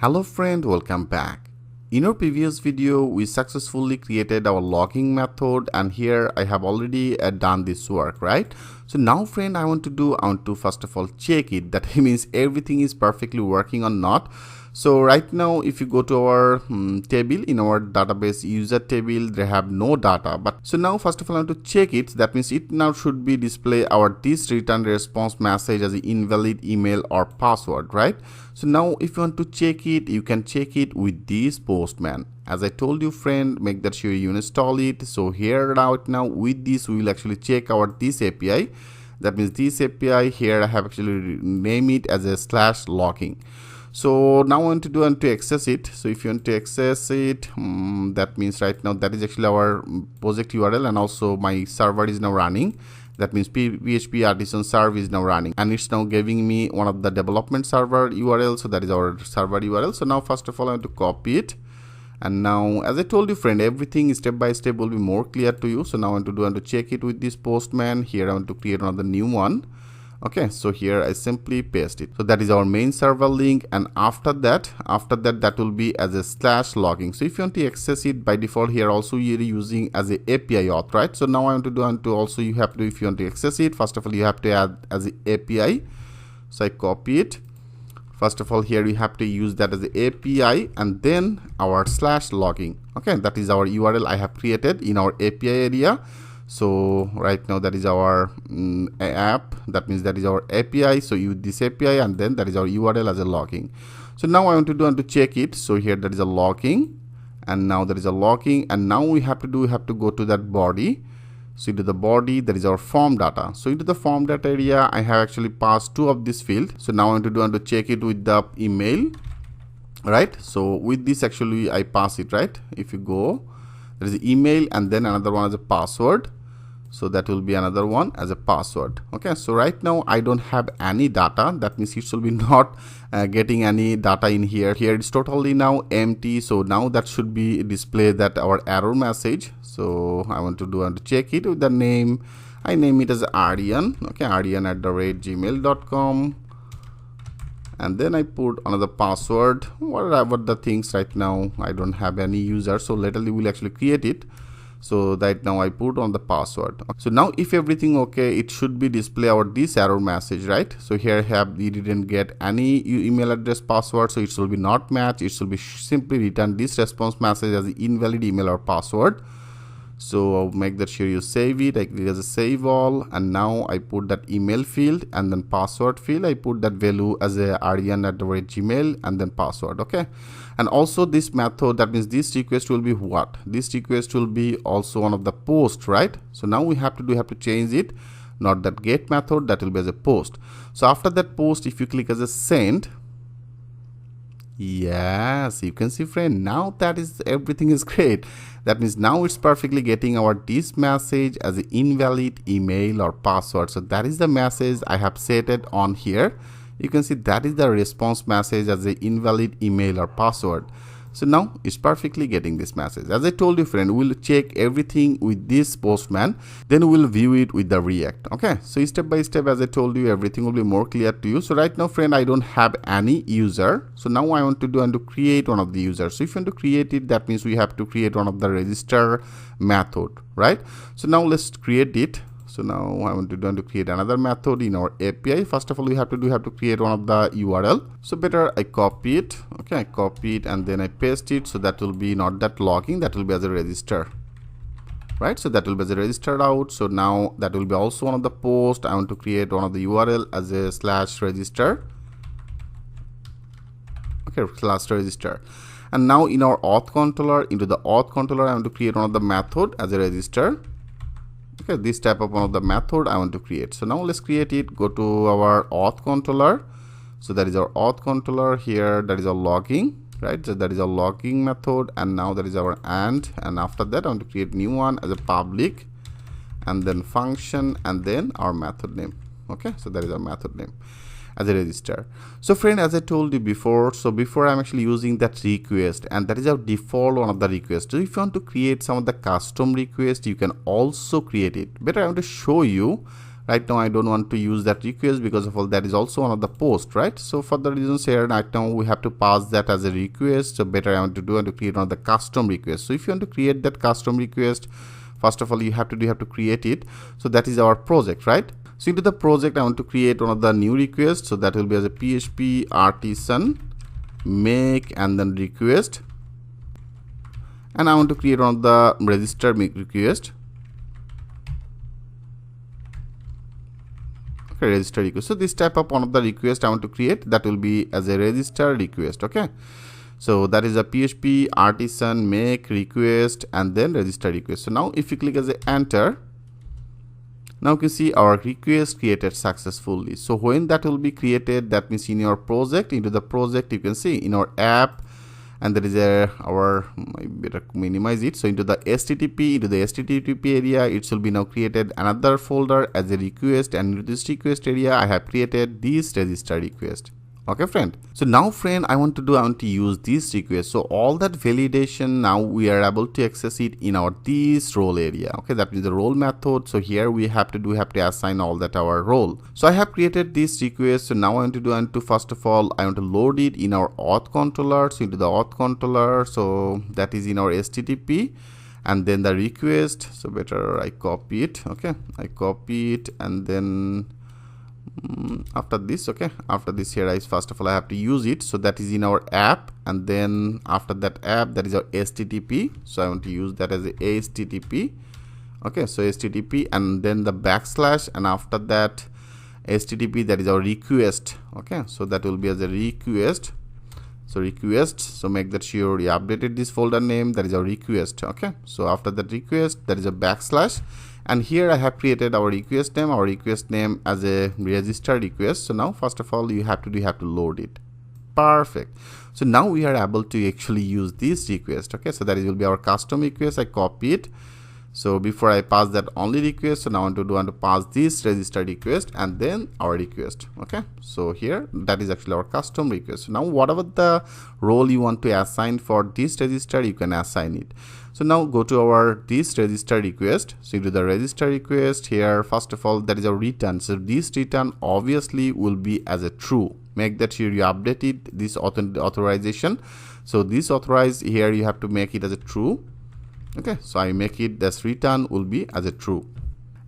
Hello friend, welcome back. In our previous video, we successfully created our logging method, and here I have already done this work, right? So now friend, I want to first of all check it, that means everything is perfectly working or not. So right now, if you go to our table in our database user table, they have no data. But so now first of all, I want to check it. That means it now should be display our this return response message as an invalid email or password, right? So now if you want to check it, you can check it with this Postman. As I told you friend, make that sure you install it. So here right now with this, we will actually check our this API. That means this API here, I have actually named it as a /logging. So now I want to access it. So if you want to access it, that means right now that is actually our project URL, and also my server is now running. That means PHP artisan server is now running, and it's now giving me one of the development server URL. So that is our server URL. So now first of all, I want to copy it. And now, as I told you friend, everything step by step will be more clear to you. So now I want to check it with this Postman. Here I want to create another new one. Okay, so here I simply paste it. So that is our main server link, and after that that will be as a /logging. So if you want to access it, by default here also you're using as a API auth, right? So now I want to also you have to, if you want to access it, first of all you have to add as a API. So I copy it. First of all, here you have to use that as the API, and then our /logging. Okay, that is our URL I have created in our API area. So right now that is our app, that means that is our API. So use this API, and then that is our URL as a logging. So now I want to check it. So here that is a logging, and now there is a logging, and now we have to go to that body. So into the body, that is our form data. So into the form data area, I have actually passed two of this field. So now I want to check it with the email, right? So with this actually I pass it, right? If you go, there is email, and then another one as a password. So that will be another one as a password. Okay, so right now I don't have any data. That means it should be not getting any data in here. Here it's totally now empty. So now that should be display that our error message. So I want to check it with the name. I name it as Aryan. Okay, aryan@gmail.com. And then I put another password, whatever the things. Right now I don't have any user, so later we will actually create it. So right now I put on the password. So now if everything okay, it should be display our this error message, right? So here we didn't get any email address password, so it should be not match. It should be simply return this response message as the invalid email or password. So make that sure you save it. I click as a save all, and now I put that email field, and then password field I put that value as a aryan@gmail, and then password. Okay, and also this method, that means this request will be what? This request will be also one of the post, right? So now we have to change it, not that get method, that will be as a post. So after that post, if you click as a send, yes, you can see friend, now that is everything is great. That means now it's perfectly getting our this message as an invalid email or password. So that is the message I have set it on here. You can see that is the response message as an invalid email or password. So now it's perfectly getting this message. As I told you friend, we'll check everything with this Postman, then we'll view it with the React. Okay, so step by step, as I told you, everything will be more clear to you. So right now friend, I don't have any user. So now I want to create one of the users. So if you want to create it, that means we have to create one of the register method, right? So now let's create it. So now I want to create another method in our API. First of all, we have to create one of the URL. So better I copy it. Okay, I copy it, and then I paste it. So that will be not that logging, that will be as a register, right? So that will be as a register out. So now that will be also one of the post. I want to create one of the URL as a /register. Okay, /register. And now in our auth controller, into the auth controller, I want to create one of the method as a register. Okay, this type of one of the method I want to create. So now let's create it. Go to our auth controller. So that is our auth controller here. That is our logging, right? So that is our logging method, and now that is our and after that I want to create new one as a public, and then function, and then our method name. Okay, so that is our method name as a register. So friend, as I told you before, so before I'm actually using that request, and that is our default one of the requests. So if you want to create some of the custom requests, you can also create it. Better I want to show you Right now I don't want to use that request because of all that is also one of the post, right? So for the reasons here, right now we have to pass that as a request. So better I want to do and to create one of the custom request. So if you want to create that custom request, first of all you have to create it. So that is our project, right? So into the project I want to create one of the new requests. So that will be as a PHP artisan make and then request, and I want to create one of the register make request. Okay, register request. So this type of one of the request I want to create, that will be as a register request. Okay, so that is a PHP artisan make request and then register request. So now if you click as a enter, now you can see our request created successfully. So when that will be created, that means in your project, into the project you can see in our app, and there is I better minimize it. So into the HTTP area, it will be now created another folder as a request, and into this request area I have created this register request. Okay friend, so now friend I want to use this request. So all that validation, now we are able to access it in our this role area. Okay, that means the role method. So here we have to assign all that our role. So I have created this request. So now I want to first of all I want to load it in our auth controller. So into the auth controller, so that is in our HTTP, and then the request. So better I copy it. Okay, I copy it, and then after this, okay, after this here I first of all I have to use it. So that is in our app, and then after that app, that is our HTTP. So I want to use that as a HTTP. Okay, so HTTP and then the backslash, and after that HTTP, that is our request. Okay, so that will be as a request. So request, so make that sure you updated this folder name, that is our request. Okay, so after that request, that is a backslash, and here I have created our request name as a register request. So now first of all you have to load it. Perfect. So now we are able to actually use this request. Okay, so that will be our custom request. I copy it. So before I pass that only request, so now I want to pass this register request and then our request. Okay, so here that is actually our custom request. So now whatever the role you want to assign for this register, you can assign it. So now go to our this register request. So into the register request here, first of all that is our return. So this return obviously will be as a true. Make that sure you updated this authorization. So this authorize here you have to make it as a true. Okay, so I make it this return will be as a true.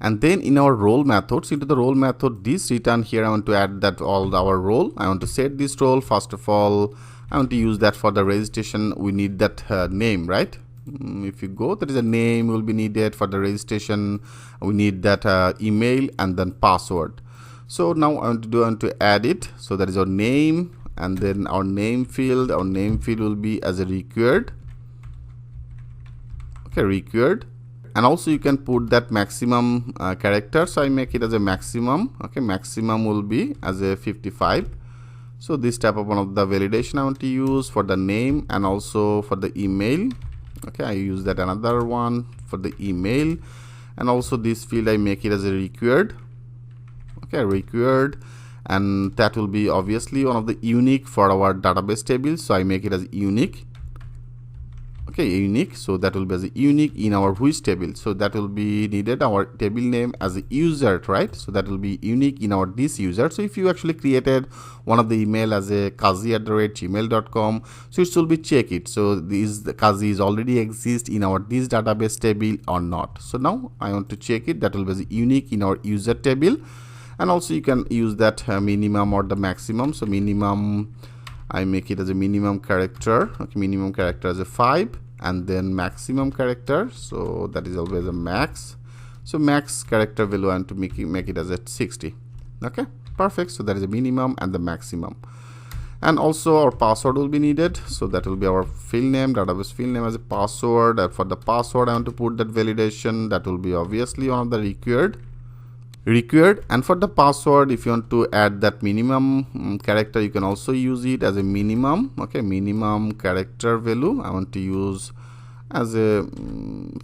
And then in our role methods, into the role method, this return here I want to add that all our role. I want to set this role. First of all I want to use that for the registration. We need that name, right? If you go, there is a name will be needed for the registration. We need that email and then password. So now I want to add it. So that is our name, and then our name field will be as a required. Okay, required. And also you can put that maximum character. So I make it as a maximum. Okay, maximum will be as a 55. So this type of one of the validation I want to use for the name and also for the email. Okay, I use that another one for the email, and also this field I make it as a required. Okay, required, and that will be obviously one of the unique for our database table. So I make it as unique. Okay, unique. So that will be as a unique in our which table. So that will be needed our table name as a user, right? So that will be unique in our this user. So if you actually created one of the email as a kazi@gmail.com, so it will be check it. So this the kazi is already exist in our this database table or not. So now I want to check it. That will be as unique in our user table, and also you can use that minimum or the maximum. So minimum, I make it as a minimum character. Okay, minimum character as a 5, and then maximum character, so that is always a max. So max character value I want to make it as a 60. Okay, perfect. So that is a minimum and the maximum. And also our password will be needed. So that will be our field name, database field name as a password. And for the password I want to put that validation. That will be obviously one of the required. And for the password, if you want to add that minimum character, you can also use it as a minimum. Okay, minimum character value I want to use as a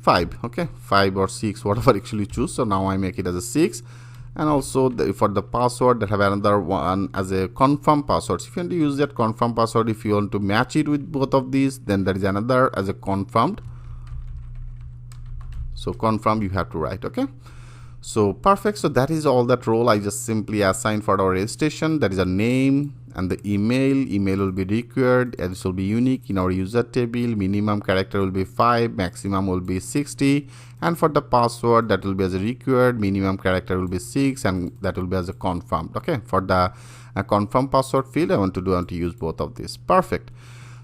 5. Okay, 5 or 6, whatever actually choose. So now I make it as a 6. And also for the password, that have another one as a confirm password. So if you want to use that confirm password, if you want to match it with both of these, then there is another as a confirmed. So confirm you have to write. Okay, So perfect. So that is all that role I just simply assign for our registration. That is a name and the email. Email will be required and this will be unique in our user table. Minimum character will be 5, maximum will be 60, and for the password that will be as a required. Minimum character will be 6 and that will be as a confirmed. Okay, for the confirm password field I want to use both of these. Perfect.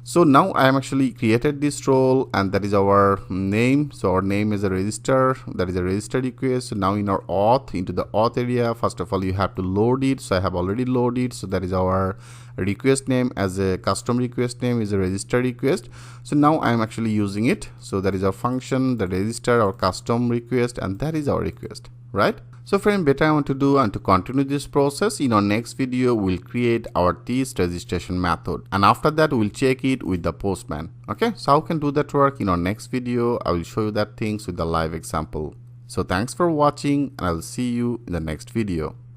So now I am actually created this role and that is our name. So our name is a register, that is a register request. So now in our auth, into the auth area, first of all you have to load it. So I have already loaded. So that is our request name as a custom request name is a register request. So now I am actually using it. So that is our function, the register, our custom request, and that is our request, right? So friend, better I want to do and to continue this process. In our next video, we'll create our this registration method. And after that, we'll check it with the postman. Okay, so how can do that work? In our next video, I will show you that things with the live example. So thanks for watching and I'll see you in the next video.